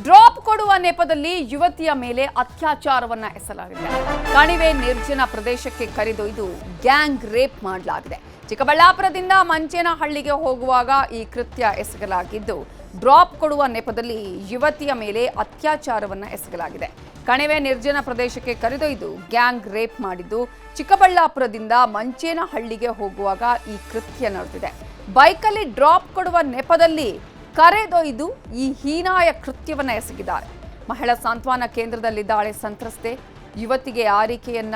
Drop ಕೊಡುವ ನೆಪದಲ್ಲಿ ಯುವತಿಯ ಮೇಲೆ ಅತ್ಯಾಚಾರವನ್ನ ಎಸಲಾಗಿದೆ. ಕಣಿವೆ ನಿರ್ಜನ ಪ್ರದೇಶಕ್ಕೆ ಕರೆದೊಯ್ದು ಗ್ಯಾಂಗ್ ರೇಪ್ ಮಾಡಲಾಗಿದೆ. ಚಿಕ್ಕಬಳ್ಳಾಪುರದಿಂದ ಮಂಚೇನಹಳ್ಳಿಗೆ ಹೋಗುವಾಗ ಈ ಕೃತ್ಯ ಎಸಗಲಾಗಿದ್ದು, ಡ್ರಾಪ್ ಕೊಡುವ ನೆಪದಲ್ಲಿ ಯುವತಿಯ ಮೇಲೆ ಅತ್ಯಾಚಾರವನ್ನ ಎಸಗಲಾಗಿದೆ. ಕಣಿವೆ ನಿರ್ಜನ ಪ್ರದೇಶಕ್ಕೆ ಕರೆದೊಯ್ದು ಗ್ಯಾಂಗ್ ರೇಪ್ ಮಾಡಿದ್ದು, ಚಿಕ್ಕಬಳ್ಳಾಪುರದಿಂದ ಮಂಚೇನಹಳ್ಳಿಗೆ ಹೋಗುವಾಗ ಈ ಕೃತ್ಯ ನಡೆದಿದೆ. ಬೈಕಲ್ಲಿ ಡ್ರಾಪ್ ಕೊಡುವ ನೆಪದಲ್ಲಿ ಕರೆದೊಯ್ದು ಈ ಹೀನಾಯ ಕೃತ್ಯವನ್ನ ಎಸಗಿದ್ದಾರೆ. ಮಹಿಳಾ ಸಾಂತ್ವನ ಕೇಂದ್ರದಲ್ಲಿದ್ದಾಳೆ ಸಂತ್ರಸ್ತೆ. ಯುವತಿಗೆ ಆರೈಕೆಯನ್ನ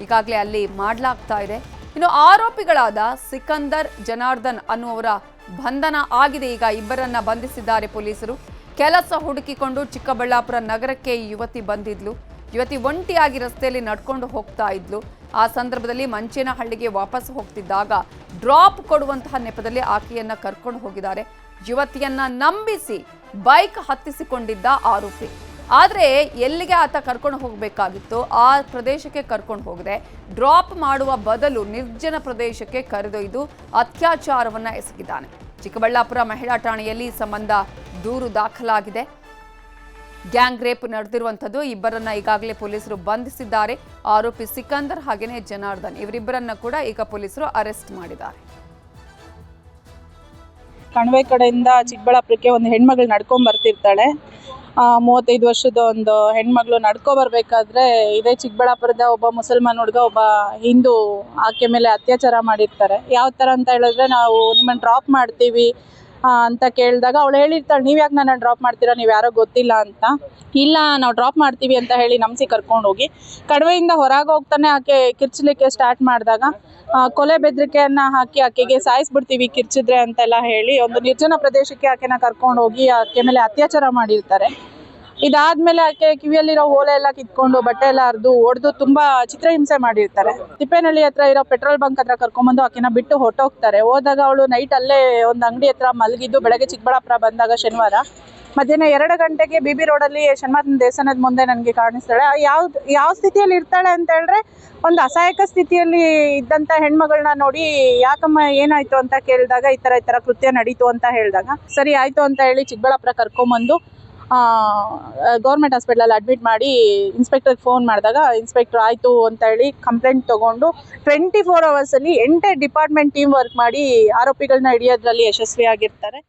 ಈಗಾಗಲೇ ಅಲ್ಲಿ ಮಾಡಲಾಗ್ತಾ ಇದೆ. ಇನ್ನು ಆರೋಪಿಗಳಾದ ಸಿಕಂದರ್, ಜನಾರ್ದನ್ ಅನ್ನುವರ ಬಂಧನ ಆಗಿದೆ. ಈಗ ಇಬ್ಬರನ್ನ ಬಂಧಿಸಿದ್ದಾರೆ ಪೊಲೀಸರು. ಕೆಲಸ ಹುಡುಕಿಕೊಂಡು ಚಿಕ್ಕಬಳ್ಳಾಪುರ ನಗರಕ್ಕೆ ಈ ಯುವತಿ ಬಂದಿದ್ಲು. ಯುವತಿ ಒಂಟಿಯಾಗಿ ರಸ್ತೆಯಲ್ಲಿ ನಡ್ಕೊಂಡು ಹೋಗ್ತಾ ಇದ್ಲು. ಆ ಸಂದರ್ಭದಲ್ಲಿ ಮಂಚೇನಹಳ್ಳಿಗೆ ವಾಪಸ್ ಹೋಗ್ತಿದ್ದಾಗ ಡ್ರಾಪ್ ಕೊಡುವಂತಹ ನೆಪದಲ್ಲಿ ಆಕೆಯನ್ನ ಕರ್ಕೊಂಡು ಹೋಗಿದ್ದಾರೆ. ಯುವತಿಯನ್ನ ನಂಬಿಸಿ ಬೈಕ್ ಹತ್ತಿಸಿಕೊಂಡಿದ್ದ ಆರೋಪಿ. ಆದರೆ ಎಲ್ಲಿಗೆ ಆತ ಕರ್ಕೊಂಡು ಹೋಗಬೇಕಾಗಿತ್ತು ಆ ಪ್ರದೇಶಕ್ಕೆ ಕರ್ಕೊಂಡು ಹೋಗದೆ ಡ್ರಾಪ್ ಮಾಡುವ ಬದಲು ನಿರ್ಜನ ಪ್ರದೇಶಕ್ಕೆ ಕರೆದೊಯ್ದು ಅತ್ಯಾಚಾರವನ್ನ ಎಸಗಿದ್ದಾನೆ. ಚಿಕ್ಕಬಳ್ಳಾಪುರ ಮಹಿಳಾ ಠಾಣೆಯಲ್ಲಿ ಈ ಸಂಬಂಧ ದೂರು ದಾಖಲಾಗಿದೆ. ಗ್ಯಾಂಗ್ ರೇಪ್ ನಡೆದಿರುವಂಥದ್ದು. ಇಬ್ಬರನ್ನ ಈಗಾಗಲೇ ಪೊಲೀಸರು ಬಂಧಿಸಿದ್ದಾರೆ. ಆರೋಪಿ ಸಿಕಂದರ್ ಹಾಗೆಯೇ ಜನಾರ್ದನ್ ಇವರಿಬ್ಬರನ್ನ ಕೂಡ ಈಗ ಪೊಲೀಸರು ಅರೆಸ್ಟ್ ಮಾಡಿದ್ದಾರೆ. ಕಣಿವೆ ಕಡೆಯಿಂದ ಚಿಕ್ಕಬಳ್ಳಾಪುರಕ್ಕೆ ಒಂದು ಹೆಣ್ಮಗಳು ನಡ್ಕೊಂಡ್ ಬರ್ತಿರ್ತಾಳೆ. 35 ವರ್ಷದ ಒಂದು ಹೆಣ್ಮಗಳು ನಡ್ಕೊ ಬರ್ಬೇಕಾದ್ರೆ ಇದೇ ಚಿಕ್ಕಬಳ್ಳಾಪುರದ ಒಬ್ಬ ಮುಸಲ್ಮಾನ್ ಹುಡುಗ, ಒಬ್ಬ ಹಿಂದೂ ಆಕೆ ಮೇಲೆ ಅತ್ಯಾಚಾರ ಮಾಡಿರ್ತಾರೆ. ಯಾವ ಥರ ಅಂತ ಹೇಳಿದ್ರೆ, ನಾವು ನಿಮ್ಮನ್ನು ಡ್ರಾಪ್ ಮಾಡ್ತೀವಿ ಅಂತ ಕೇಳಿದಾಗ ಅವಳು ಹೇಳಿರ್ತಾಳೆ, ನೀವು ಯಾಕೆ ನನ್ನ ಡ್ರಾಪ್ ಮಾಡ್ತೀರಾ, ನೀವು ಯಾರೋ ಗೊತ್ತಿಲ್ಲ ಅಂತ. ಇಲ್ಲ, ನಾವು ಡ್ರಾಪ್ ಮಾಡ್ತೀವಿ ಅಂತ ಹೇಳಿ ನಂಬಿಸಿ ಕರ್ಕೊಂಡು ಹೋಗಿ ಕಣಿವೆಯಿಂದ ಹೊರಗೆ ಹೋಗ್ತಾನೆ ಆಕೆ ಕಿರ್ಚಲಿಕ್ಕೆ ಸ್ಟಾರ್ಟ್ ಮಾಡಿದಾಗ ಕೊಲೆ ಬೆದರಿಕೆಯನ್ನು ಹಾಕಿ ಆಕೆಗೆ ಸಾಯಿಸ್ಬಿಡ್ತೀವಿ ಕಿರ್ಚಿದ್ರೆ ಅಂತೆಲ್ಲ ಹೇಳಿ ಒಂದು ನಿರ್ಜನ ಪ್ರದೇಶಕ್ಕೆ ಆಕೆನ ಕರ್ಕೊಂಡು ಹೋಗಿ ಆಕೆ ಮೇಲೆ ಅತ್ಯಾಚಾರ ಮಾಡಿರ್ತಾರೆ. ಇದಾದ್ಮೇಲೆ ಆಕೆ ಕಿವಿಯಲ್ಲಿರೋ ಓಲೆ ಎಲ್ಲ ಕಿತ್ಕೊಂಡು ಬಟ್ಟೆ ಎಲ್ಲ ಹರಿದು ಹೊಡೆದು ತುಂಬಾ ಚಿತ್ರಹಿಂಸೆ ಮಾಡಿರ್ತಾರೆ. ತಿಪ್ಪೇನಹಳ್ಳಿ ಹತ್ರ ಇರೋ ಪೆಟ್ರೋಲ್ ಬಂಕ್ ಹತ್ರ ಕರ್ಕೊಂಡ್ಬಂದು ಆಕೆನ ಬಿಟ್ಟು ಹೊಟ್ಟೋಗ್ತಾರೆ. ಹೋದಾಗ ಅವಳು ನೈಟ್ ಅಲ್ಲೇ ಒಂದು ಅಂಗಡಿ ಹತ್ರ ಮಲಗಿದ್ದು ಬೆಳಗ್ಗೆ ಚಿಕ್ಕಬಳ್ಳಾಪುರ ಬಂದಾಗ ಶನಿವಾರ ಮಧ್ಯಾಹ್ನ 2 ಗಂಟೆಗೆ BB ರೋಡಲ್ಲಿ ಶನಿವಾರನ ದೇವಸ್ಥಾನದ ಮುಂದೆ ನನಗೆ ಕಾಣಿಸ್ತಾಳೆ. ಯಾವ ಸ್ಥಿತಿಯಲ್ಲಿ ಇರ್ತಾಳೆ ಅಂತ ಹೇಳಿದ್ರೆ, ಒಂದು ಅಸಹಾಯಕ ಸ್ಥಿತಿಯಲ್ಲಿ ಇದ್ದಂಥ ಹೆಣ್ಮಗಳನ್ನ ನೋಡಿ ಯಾಕಮ್ಮ ಏನಾಯ್ತು ಅಂತ ಕೇಳಿದಾಗ ಈ ಥರ ಕೃತ್ಯ ನಡೀತು ಅಂತ ಹೇಳಿದಾಗ ಸರಿ ಆಯಿತು ಅಂತ ಹೇಳಿ ಚಿಕ್ಕಬಳ್ಳಾಪುರ ಕರ್ಕೊಂಬಂದು ಗೌರ್ಮೆಂಟ್ ಹಾಸ್ಪಿಟ್ಲಲ್ಲಿ ಅಡ್ಮಿಟ್ ಮಾಡಿ ಇನ್ಸ್ಪೆಕ್ಟರ್ಗೆ ಫೋನ್ ಮಾಡಿದಾಗ ಇನ್ಸ್ಪೆಕ್ಟರ್ ಆಯಿತು ಅಂತ ಹೇಳಿ ಕಂಪ್ಲೇಂಟ್ ತೊಗೊಂಡು 24 ಅವರ್ಸಲ್ಲಿ ಎಂಟೈರ್ ಡಿಪಾರ್ಟ್ಮೆಂಟ್ ಟೀಮ್ ವರ್ಕ್ ಮಾಡಿ ಆರೋಪಿಗಳನ್ನ ಹಿಡಿಯೋದ್ರಲ್ಲಿ ಯಶಸ್ವಿಯಾಗಿರ್ತಾರೆ.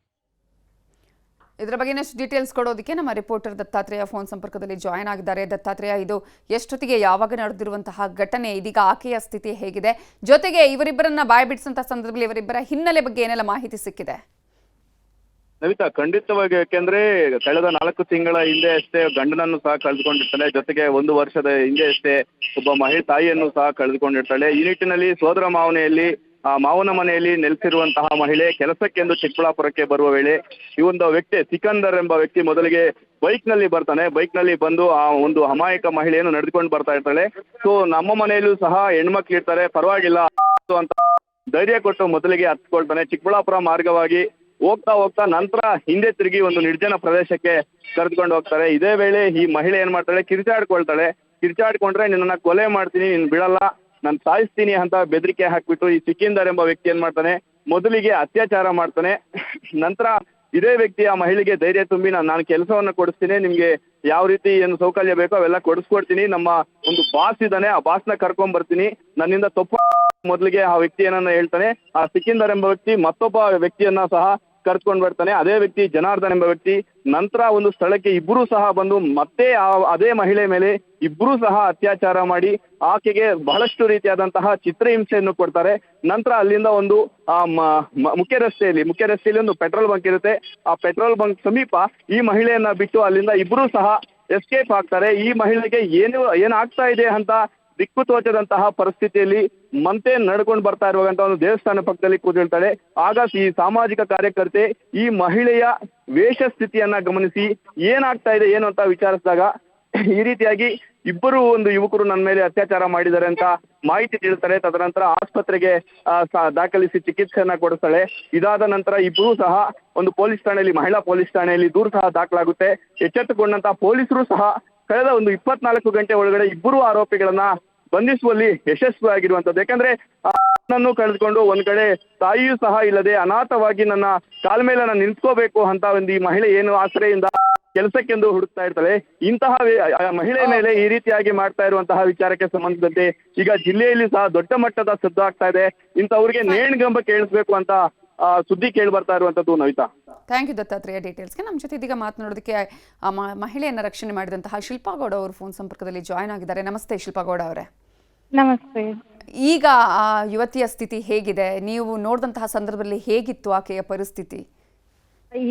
ಇದರ ಬಗ್ಗೆ ಇನ್ನಷ್ಟು ಡೀಟೇಲ್ಸ್ ಕೊಡೋದಕ್ಕೆ ನಮ್ಮ ರಿಪೋರ್ಟರ್ ದತ್ತಾತ್ರೇಯ ಫೋನ್ ಸಂಪರ್ಕದಲ್ಲಿ ಜಾಯ್ನ್ ಆಗಿದ್ದಾರೆ. ದತ್ತಾತ್ರೇಯ, ಇದು ಎಷ್ಟೊತ್ತಿಗೆ ಯಾವಾಗ ನಡೆದಿರುವಂತಹ ಘಟನೆ, ಇದೀಗ ಆಕೆಯ ಸ್ಥಿತಿ ಹೇಗಿದೆ, ಜೊತೆಗೆ ಇವರಿಬ್ಬರನ್ನ ಬಾಯ್ಬಿಡಿಸುವಂತಹ ಸಂದರ್ಭದಲ್ಲಿ ಇವರಿಬ್ಬರ ಹಿನ್ನೆಲೆ ಬಗ್ಗೆ ಏನೆಲ್ಲ ಮಾಹಿತಿ ಸಿಕ್ಕಿದೆ? ನವಿತಾ, ಖಂಡಿತವಾಗಿ. ಯಾಕೆಂದ್ರೆ ಕಳೆದ 4 ತಿಂಗಳ ಹಿಂದೆ ಅಷ್ಟೇ ಗಂಡನನ್ನು ಸಹ ಕಳೆದುಕೊಂಡಿರ್ತಾಳೆ. ಜೊತೆಗೆ 1 ವರ್ಷದ ಹಿಂದೆ ಅಷ್ಟೇ ಒಬ್ಬ ಮಹಿಳೆ ತಾಯಿಯನ್ನು ಸಹ ಕಳೆದುಕೊಂಡಿರ್ತಾಳೆ. ಈ ನಿಟ್ಟಿನಲ್ಲಿ ಸೋದರ ಮಾವನೆಯಲ್ಲಿ ಮಾವನ ಮನೆಯಲ್ಲಿ ನೆಲೆಸಿರುವಂತಹ ಮಹಿಳೆ ಕೆಲಸಕ್ಕೆಂದು ಚಿಕ್ಕಬಳ್ಳಾಪುರಕ್ಕೆ ಬರುವ ವೇಳೆ ಈ ಒಂದು ವ್ಯಕ್ತಿ ಸಿಕಂದರ್ ಎಂಬ ವ್ಯಕ್ತಿ ಮೊದಲಿಗೆ ಬೈಕ್ ನಲ್ಲಿ ಬರ್ತಾನೆ. ಬೈಕ್ ನಲ್ಲಿ ಬಂದು ಆ ಒಂದು ಅಮಾಯಕ ಮಹಿಳೆಯನ್ನು ನಡೆದುಕೊಂಡು ಬರ್ತಾ ಇರ್ತಾಳೆ. ಸೊ ನಮ್ಮ ಮನೆಯಲ್ಲೂ ಸಹ ಹೆಣ್ಮಕ್ಳು ಇರ್ತಾರೆ, ಪರವಾಗಿಲ್ಲ ಅಂತ ಧೈರ್ಯ ಕೊಟ್ಟು ಮೊದಲಿಗೆ ಹತ್ಕೊಳ್ತಾನೆ. ಚಿಕ್ಕಬಳ್ಳಾಪುರ ಮಾರ್ಗವಾಗಿ ಹೋಗ್ತಾ ನಂತರ ಹಿಂದೆ ತಿರುಗಿ ಒಂದು ನಿರ್ಜನ ಪ್ರದೇಶಕ್ಕೆ ಕರೆದುಕೊಂಡು ಹೋಗ್ತಾರೆ. ಇದೇ ವೇಳೆ ಈ ಮಹಿಳೆ ಏನ್ ಮಾಡ್ತಾಳೆ, ಕಿರ್ಚಾಡ್ಕೊಂಡ್ರೆ ನಿನ್ನನ್ನ ಕೊಲೆ ಮಾಡ್ತೀನಿ, ನಿನ್ ಬಿಡಲ್ಲ, ನಾನು ಸಾಯಿಸ್ತೀನಿ ಅಂತ ಬೆದರಿಕೆ ಹಾಕ್ಬಿಟ್ಟು ಈ ಸಿಕಿಂದರ್ ಎಂಬ ವ್ಯಕ್ತಿ ಏನ್ ಮಾಡ್ತಾನೆ, ಮೊದಲಿಗೆ ಅತ್ಯಾಚಾರ ಮಾಡ್ತಾನೆ. ನಂತರ ಇದೇ ವ್ಯಕ್ತಿ ಆ ಮಹಿಳೆಗೆ ಧೈರ್ಯ ತುಂಬಿ ನಾನು ಕೆಲಸವನ್ನ ಕೊಡಿಸ್ತೀನಿ, ನಿಮ್ಗೆ ಯಾವ ರೀತಿ ಏನು ಸೌಕರ್ಯ ಬೇಕೋ ಅವೆಲ್ಲ ಕೊಡಿಸ್ಕೊಡ್ತೀನಿ, ನಮ್ಮ ಒಂದು ಬಾಸ್ ಇದ್ದಾನೆ, ಆ ಬಾಸ್ನ ಕರ್ಕೊಂಡ್ ಬರ್ತೀನಿ, ನನ್ನಿಂದ ತಪ್ಪು ಮೊದಲಿಗೆ ಆ ವ್ಯಕ್ತಿ ಏನನ್ನ ಹೇಳ್ತಾನೆ. ಆ ಸಿಕಿಂದರ್ ಎಂಬ ವ್ಯಕ್ತಿ ಮತ್ತೊಬ್ಬ ವ್ಯಕ್ತಿಯನ್ನ ಸಹ ಕರ್ಕೊಂಡು ಬರ್ತಾನೆ. ಅದೇ ವ್ಯಕ್ತಿ ಜನಾರ್ದನ್ ಎಂಬ ವ್ಯಕ್ತಿ. ನಂತರ ಒಂದು ಸ್ಥಳಕ್ಕೆ ಇಬ್ಬರು ಸಹ ಬಂದು ಮತ್ತೆ ಅದೇ ಮಹಿಳೆ ಮೇಲೆ ಇಬ್ಬರು ಸಹ ಅತ್ಯಾಚಾರ ಮಾಡಿ ಆಕೆಗೆ ಬಹಳಷ್ಟು ರೀತಿಯಾದಂತಹ ಚಿತ್ರಹಿಂಸೆಯನ್ನು ಕೊಡ್ತಾರೆ. ನಂತರ ಅಲ್ಲಿಂದ ಒಂದು ಮುಖ್ಯ ರಸ್ತೆಯಲ್ಲಿ ಒಂದು ಪೆಟ್ರೋಲ್ ಬಂಕ್ ಇರುತ್ತೆ. ಆ ಪೆಟ್ರೋಲ್ ಬಂಕ್ ಸಮೀಪ ಈ ಮಹಿಳೆಯನ್ನ ಬಿಟ್ಟು ಅಲ್ಲಿಂದ ಇಬ್ಬರು ಸಹ ಎಸ್ಕೇಪ್ ಆಗ್ತಾರೆ. ಈ ಮಹಿಳೆಗೆ ಏನಾಗ್ತಾ ಇದೆ ಅಂತ ದಿಕ್ಕು ತೋಚದಂತಹ ಪರಿಸ್ಥಿತಿಯಲ್ಲಿ ಮತ್ತೆ ನಡ್ಕೊಂಡು ಬರ್ತಾ ಇರುವಂತ ಒಂದು ದೇವಸ್ಥಾನ ಪಕ್ಕದಲ್ಲಿ ಕೂತಿರ್ತಾಳೆ. ಆಗ ಈ ಸಾಮಾಜಿಕ ಕಾರ್ಯಕರ್ತೆ ಈ ಮಹಿಳೆಯ ವೇಷ ಸ್ಥಿತಿಯನ್ನ ಗಮನಿಸಿ ಏನಾಗ್ತಾ ಇದೆ ಏನು ಅಂತ ವಿಚಾರಿಸಿದಾಗ ಈ ರೀತಿಯಾಗಿ ಇಬ್ಬರು ಒಂದು ಯುವಕರು ನನ್ನ ಮೇಲೆ ಅತ್ಯಾಚಾರ ಮಾಡಿದ್ದಾರೆ ಅಂತ ಮಾಹಿತಿ ತಿಳಿಸ್ತಾರೆ. ತದನಂತರ ಆಸ್ಪತ್ರೆಗೆ ದಾಖಲಿಸಿ ಚಿಕಿತ್ಸೆಯನ್ನ ಕೊಡಿಸ್ತಾಳೆ. ಇದಾದ ನಂತರ ಇಬ್ಬರು ಸಹ ಒಂದು ಮಹಿಳಾ ಪೊಲೀಸ್ ಠಾಣೆಯಲ್ಲಿ ದೂರು ಸಹ ದಾಖಲಾಗುತ್ತೆ. ಎಚ್ಚೆತ್ತುಕೊಂಡಂತಹ ಪೊಲೀಸರು ಸಹ ಕಳೆದ ಒಂದು 24 ಗಂಟೆ ಒಳಗಡೆ ಇಬ್ಬರು ಆರೋಪಿಗಳನ್ನ ಬಂಧಿಸುವಲ್ಲಿ ಯಶಸ್ವಿಯಾಗಿರುವಂತದ್ದು. ಯಾಕಂದ್ರೆ ನನ್ನನ್ನು ಕಳೆದುಕೊಂಡು ಒಂದ್ ಕಡೆ ತಾಯಿಯೂ ಸಹ ಇಲ್ಲದೆ ಅನಾಥವಾಗಿ ನನ್ನ ಕಾಲ ಮೇಲೆ ನಾನು ನಿಂತ್ಕೋಬೇಕು ಅಂತ ಒಂದು ಈ ಮಹಿಳೆ ಏನು ಆಸರೆಯಿಂದ ಕೆಲಸಕ್ಕೆಂದು ಹುಡುಕ್ತಾ ಇರ್ತಾಳೆ. ಇಂತಹ ಮಹಿಳೆ ಮೇಲೆ ಈ ರೀತಿಯಾಗಿ ಮಾಡ್ತಾ ಇರುವಂತಹ ವಿಚಾರಕ್ಕೆ ಸಂಬಂಧಿಸಿದಂತೆ ಈಗ ಜಿಲ್ಲೆಯಲ್ಲಿ ಸಹ ದೊಡ್ಡ ಮಟ್ಟದ ಸದ್ದು ಆಗ್ತಾ ಇದೆ. ಇಂಥವ್ರಿಗೆ ನೇಣಿಗಂಬ ಕೇಳಿಸ್ಬೇಕು ಅಂತ ಸುದ್ದಿ ಕೇಳಿ ಬರ್ತಾ ಇರುವಂತದ್ದು ನವಿತಾ. ಥ್ಯಾಂಕ್ ಯು ದತ್ತಾತ್ರೇಯ ಡೀಟೇಲ್ಸ್ಗೆ. ನಮ್ಮ ಜೊತೆ ಇದೀಗ ಮಾತನಾಡೋದಕ್ಕೆ ಆ ಮಹಿಳೆಯನ್ನ ರಕ್ಷಣೆ ಮಾಡಿದಂತಹ ಶಿಲ್ಪಾ ಗೌಡ ಅವರು ಫೋನ್ ಸಂಪರ್ಕದಲ್ಲಿ ಜಾಯ್ನ್ ಆಗಿದ್ದಾರೆ. ನಮಸ್ತೆ ಶಿಲ್ಪಾ ಗೌಡ ಅವರೇ. ನಮಸ್ತೆ. ಈಗ ಆ ಯುವತಿಯ ಸ್ಥಿತಿ ಹೇಗಿದೆ? ನೀವು ನೋಡಿದಂತಹ ಸಂದರ್ಭದಲ್ಲಿ ಹೇಗಿತ್ತು ಆಕೆಯ ಪರಿಸ್ಥಿತಿ?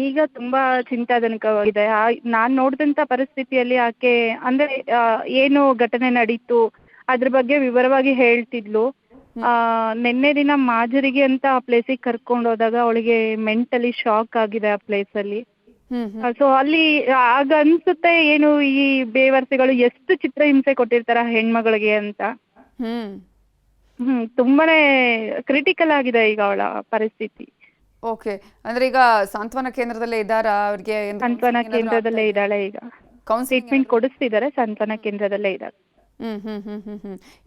ಈಗ ತುಂಬಾ ಚಿಂತಾಜನಕವಾಗಿದೆ. ನಾನ್ ನೋಡಿದಂತ ಪರಿಸ್ಥಿತಿಯಲ್ಲಿ ಆಕೆ ಅಂದ್ರೆ ಏನು ಘಟನೆ ನಡೀತು ಅದ್ರ ಬಗ್ಗೆ ವಿವರವಾಗಿ ಹೇಳ್ತಿದ್ಲು. ನಿನ್ನೆ ದಿನ ಮಾಜರಿಗೆ ಅಂತ ಆ ಪ್ಲೇಸಿಗೆ ಕರ್ಕೊಂಡು ಹೋದಾಗ ಅವಳಿಗೆ ಮೆಂಟಲಿ ಶಾಕ್ ಆಗಿದೆ ಆ ಪ್ಲೇಸ್ ಅಲ್ಲಿ. ಸೊ ಅಲ್ಲಿ ಆಗ ಅನ್ಸುತ್ತೆ ಏನು ಈ ಬೇವರ್ಸಿಗಳು ಎಷ್ಟು ಚಿತ್ರಹಿಂಸೆ ಕೊಟ್ಟಿರ್ತಾರ ಹೆಣ್ಮಗಳಿಗೆ ಅಂತ. ತುಂಬಾನೇ ಕ್ರಿಟಿಕಲ್ ಆಗಿದೆ ಈಗ ಅವಳ ಪರಿಸ್ಥಿತಿ. ಓಕೆ, ಅಂದ್ರೆ ಈಗ ಸಾಂತ್ವನ ಕೇಂದ್ರದಲ್ಲೇ ಇದ್ದಾರಾ? ಅವ್ರಿಗೆ ಸಾಂತ್ವನ ಕೇಂದ್ರದಲ್ಲೇ ಇದ್ದಾಳೆ. ಈಗ ಟ್ರೀಟ್ಮೆಂಟ್ ಕೊಡಿಸ್ತಿದ್ದಾರೆ, ಸಾಂತ್ವನ ಕೇಂದ್ರದಲ್ಲೇ ಇದ್ದಾಳೆ.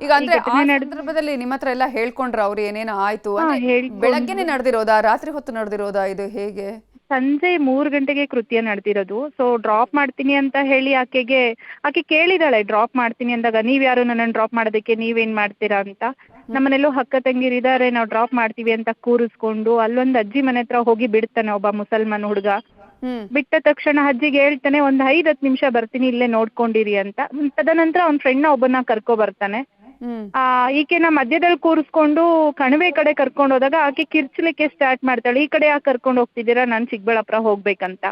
ಈಗ ಅಂದ್ರೆ ಆ ಸಂದರ್ಭದಲ್ಲಿ ನಿಮ್ಮ ಹತ್ರ ಎಲ್ಲ ಹೇಳ್ಕೊಂಡ್ರ ಅವ್ರು ಏನೇನೋ ಆಯ್ತು? ಬೆಳಗ್ಗೆನೆ ನಡೆದಿರೋದಾ, ರಾತ್ರಿ ಹೊತ್ತು ನಡೆದಿರೋದಾ, ಇದು ಹೇಗೆ? ಸಂಜೆ 3 ಗಂಟೆಗೆ ಕೃತ್ಯ ನಡೆದಿರೋದು. ಸೊ ಡ್ರಾಪ್ ಮಾಡ್ತೀನಿ ಅಂತ ಹೇಳಿ ಆಕೆ ಕೇಳಿದಾಳೆ ಡ್ರಾಪ್ ಮಾಡ್ತೀನಿ ಅಂದಾಗ, ನೀವ್ ಯಾರು ನನ್ನನ್ನು ಡ್ರಾಪ್ ಮಾಡೋದಕ್ಕೆ, ನೀವೇನ್ ಮಾಡ್ತೀರಾ ಅಂತ. ನಮ್ಮನೆಲ್ಲೋ ಅಕ್ಕ ತಂಗಿರಿದ್ದಾರೆ, ನಾವು ಡ್ರಾಪ್ ಮಾಡ್ತೀವಿ ಅಂತ ಕೂರಿಸ್ಕೊಂಡು ಅಲ್ಲೊಂದು ಅಜ್ಜಿ ಮನೆ ಹತ್ರ ಹೋಗಿ ಬಿಡ್ತಾನೆ ಒಬ್ಬ ಮುಸಲ್ಮಾನ್ ಹುಡುಗ. ಬಿಟ್ಟ ತಕ್ಷಣ ಅಜ್ಜಿಗೆ ಹೇಳ್ತಾನೆ ಒಂದ್ 5-10 ನಿಮಿಷ ಬರ್ತೀನಿ ಇಲ್ಲೇ ನೋಡ್ಕೊಂಡಿರಿ ಅಂತ. ತದನಂತರ ಅವ್ನ ಫ್ರೆಂಡ್ ನ ಒಬ್ಬನ ಕರ್ಕೊ ಬರ್ತಾನೆ. ಈಕೆನ ಮಧ್ಯದಲ್ಲಿ ಕೂರಿಸ್ಕೊಂಡು ಕಣಿವೆ ಕಡೆ ಕರ್ಕೊಂಡು ಹೋದಾಗ ಆಕೆ ಕಿರ್ಚ್ಲಿಕ್ಕೆ ಸ್ಟಾರ್ಟ್ ಮಾಡ್ತಾಳೆ. ಈ ಕಡೆ ಯಾಕೆ ಕರ್ಕೊಂಡು ಹೋಗ್ತಿದ್ದೀರಾ, ನಾನ್ ಚಿಕ್ಕಬಳ್ಳಾಪುರ ಹೋಗ್ಬೇಕಂತ.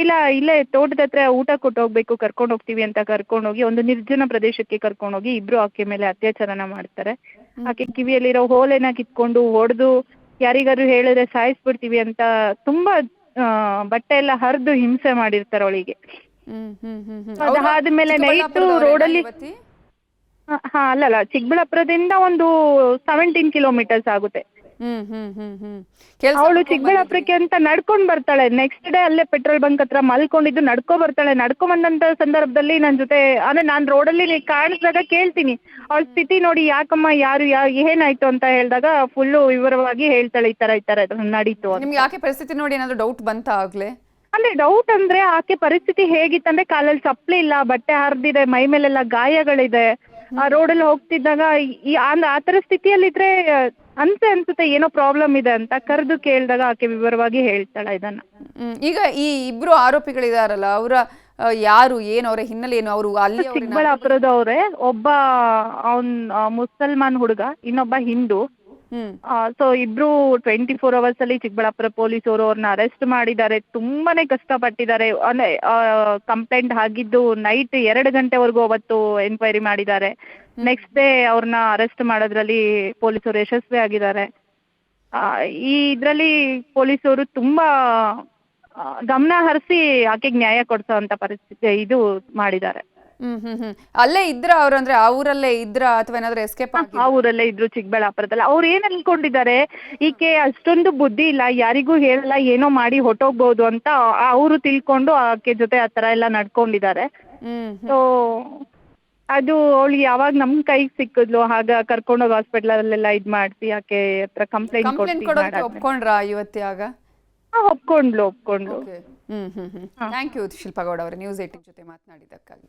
ಇಲ್ಲ ಇಲ್ಲೇ ತೋಟದ ಹತ್ರ ಊಟ ಕೊಟ್ಟು ಹೋಗ್ಬೇಕು, ಕರ್ಕೊಂಡು ಹೋಗ್ತೀವಿ ಅಂತ ಕರ್ಕೊಂಡೋಗಿ ಒಂದು ನಿರ್ಜನ ಪ್ರದೇಶಕ್ಕೆ ಕರ್ಕೊಂಡೋಗಿ ಇಬ್ರು ಆಕೆ ಮೇಲೆ ಅತ್ಯಾಚಾರನ ಮಾಡ್ತಾರೆ. ಆಕೆ ಕಿವಿಯಲ್ಲಿರೋ ಹೋಲೆನ ಕಿತ್ಕೊಂಡು ಹೊಡೆದು ಯಾರಿಗಾರು ಹೇಳಿದ್ರೆ ಸಾಯಿಸ್ಬಿಡ್ತೀವಿ ಅಂತ ತುಂಬಾ ಬಟ್ಟೆ ಎಲ್ಲ ಹರಿದು ಹಿಂಸೆ ಮಾಡಿರ್ತಾರೆ ಅವಳಿಗೆ. ಅದಾದ್ಮೇಲೆ ನೈಟು ರೋಡಲ್ಲಿ ಅಲ್ಲಲ್ಲ, ಚಿಕ್ಕಬಳ್ಳಾಪುರದಿಂದ ಒಂದು 17 ಕಿಲೋಮೀಟರ್ಸ್ ಆಗುತ್ತೆ. ಅವಳು ಚಿಕ್ಕಬಳ್ಳಾಪುರಕ್ಕೆ ಅಂತ ನಡ್ಕೊಂಡ್ ಬರ್ತಾಳೆ. ನೆಕ್ಸ್ಟ್ ಡೇ ಅಲ್ಲೇ ಪೆಟ್ರೋಲ್ ಬಂಕ್ ಹತ್ರ ಮಲ್ಕೊಂಡಿದ್ದು ನಡ್ಕೊ ಬರ್ತಾಳೆ. ನಡ್ಕೊ ಬಂದಂತ ಸಂದರ್ಭದಲ್ಲಿ ನನ್ನ ಜೊತೆ ಅಂದ್ರೆ ನಾನ್ ರೋಡಲ್ಲಿ ಕಾಣಿಸಿದಾಗ ಕೇಳ್ತೀನಿ ಅವಳ ಸ್ಥಿತಿ ನೋಡಿ, ಯಾಕಮ್ಮ ಏನಾಯ್ತು ಅಂತ ಹೇಳಿದಾಗ ಫುಲ್ಲು ವಿವರವಾಗಿ ಹೇಳ್ತಾಳೆ, ಈ ತರ ನಡೀತು. ನಿಮ್ಗೆ ಯಾಕೆ ಪರಿಸ್ಥಿತಿ ನೋಡಿ ಏನಾದ್ರು ಡೌಟ್ ಬಂತ ಆಗ್ಲೇ? ಅಂದ್ರೆ ಡೌಟ್ ಅಂದ್ರೆ ಆಕೆ ಪರಿಸ್ಥಿತಿ ಹೇಗಿತ್ತಂದ್ರೆ ಕಾಲಲ್ಲಿ ಚಪ್ಪಲಿ ಇಲ್ಲ, ಬಟ್ಟೆ ಹರಿದಿದೆ, ಮೈ ಮೇಲೆಲ್ಲ ಗಾಯಗಳಿದೆ. ಆ ರೋಡಲ್ಲಿ ಹೋಗ್ತಿದ್ದಾಗ ಆ ತರ ಸ್ಥಿತಿಯಲ್ಲಿದ್ರೆ ಅನ್ಸುತ್ತೆ ಏನೋ ಪ್ರಾಬ್ಲಮ್ ಇದೆ ಅಂತ. ಕರೆದು ಕೇಳಿದಾಗ ಆಕೆ ವಿವರವಾಗಿ ಹೇಳ್ತಾಳೆ ಇದನ್ನ. ಈಗ ಈ ಇಬ್ರು ಆರೋಪಿಗಳಿದಾರಲ್ಲ, ಅವರ ಯಾರು, ಏನು ಅವರ ಹಿನ್ನೆಲೆ ಏನು? ಅವರು ಅಲ್ಲಿ ಚಿಕ್ಕಬಳ್ಳಾಪುರದವ್ರೆ. ಒಬ್ಬ ಅವನ್ ಮುಸಲ್ಮಾನ್ ಹುಡುಗ, ಇನ್ನೊಬ್ಬ ಹಿಂದೂ. ಸೊ ಇಬ್ರು 24 hours ಅಲ್ಲಿ ಚಿಕ್ಕಬಳ್ಳಾಪುರ ಪೊಲೀಸರು ಅವ್ರನ್ನ ಅರೆಸ್ಟ್ ಮಾಡಿದ್ದಾರೆ. ತುಂಬಾನೇ ಕಷ್ಟಪಟ್ಟಿದ್ದಾರೆ. ಅಂದ್ರೆ ಕಂಪ್ಲೇಂಟ್ ಆಗಿದ್ದು ನೈಟ್ 2 ಗಂಟೆವರೆಗೂ ಅವತ್ತು ಎನ್ಕ್ವೈರಿ ಮಾಡಿದ್ದಾರೆ. ನೆಕ್ಸ್ಟ್ ಡೇ ಅವ್ರನ್ನ ಅರೆಸ್ಟ್ ಮಾಡೋದ್ರಲ್ಲಿ ಪೊಲೀಸರು ಯಶಸ್ವಿ ಆಗಿದ್ದಾರೆ. ಈ ಇದ್ರಲ್ಲಿ ಪೊಲೀಸರು ತುಂಬಾ ಗಮನ ಹರಿಸಿ ಆಕೆಗೆ ನ್ಯಾಯ ಕೊಡ್ಸೋ ಅಂತ ಪರಿಸ್ಥಿತಿ ಇದು ಮಾಡಿದ್ದಾರೆ. ಅಲ್ಲೇ ಇದ್ರ ಅವ್ರು, ಅಂದ್ರೆ ಆ ಊರಲ್ಲೇ ಇದ್ರ ಅಥವಾ ಏನಾದ್ರು ಎಸ್ಕೇಪ್? ಆ ಊರಲ್ಲೇ ಇದ್ರು ಚಿಕ್ಕಬಳ್ಳಾಪುರದಲ್ಲಿ. ಅವ್ರು ಏನ್ ಅನ್ಕೊಂಡಿದ್ದಾರೆ, ಈಕೆ ಅಷ್ಟೊಂದು ಬುದ್ಧಿ ಇಲ್ಲ, ಯಾರಿಗೂ ಹೇಳಲ್ಲ, ಏನೋ ಮಾಡಿ ಹೊಟ್ಟೋಗ್ಬಹುದು ಅಂತ ಅವರು ತಿಳ್ಕೊಂಡು ಆಕೆ ಜೊತೆ ಆ ತರ ಎಲ್ಲ ನಡ್ಕೊಂಡಿದ್ದಾರೆ. ಸೊ ಅದು ಅವಳಿಗೆ ಯಾವಾಗ ನಮ್ ಕೈಗೆ ಸಿಕ್ಕಿದ್ಲು ಆಗ ಕರ್ಕೊಂಡೋಗಿ ಹಾಸ್ಪಿಟಲ್ ಅಲ್ಲೆಲ್ಲ ಇದ್ ಮಾಡಿಸಿ ಆಕೆ ಹತ್ರ ಕಂಪ್ಲೇಂಟ್ ಒಪ್ಕೊಂಡ್ರ ಯುವತಿ ಆಗ? ಒಪ್ಕೊಂಡ್ಲು. ಥ್ಯಾಂಕ್ ಯು ಶಿಲ್ಪಾ ಗೌಡ ಅವರೇ, ನ್ಯೂಸ್ 18 ಜೊತೆ ಮಾತನಾಡಿದ್ದಕ್ಕಾಗಿ.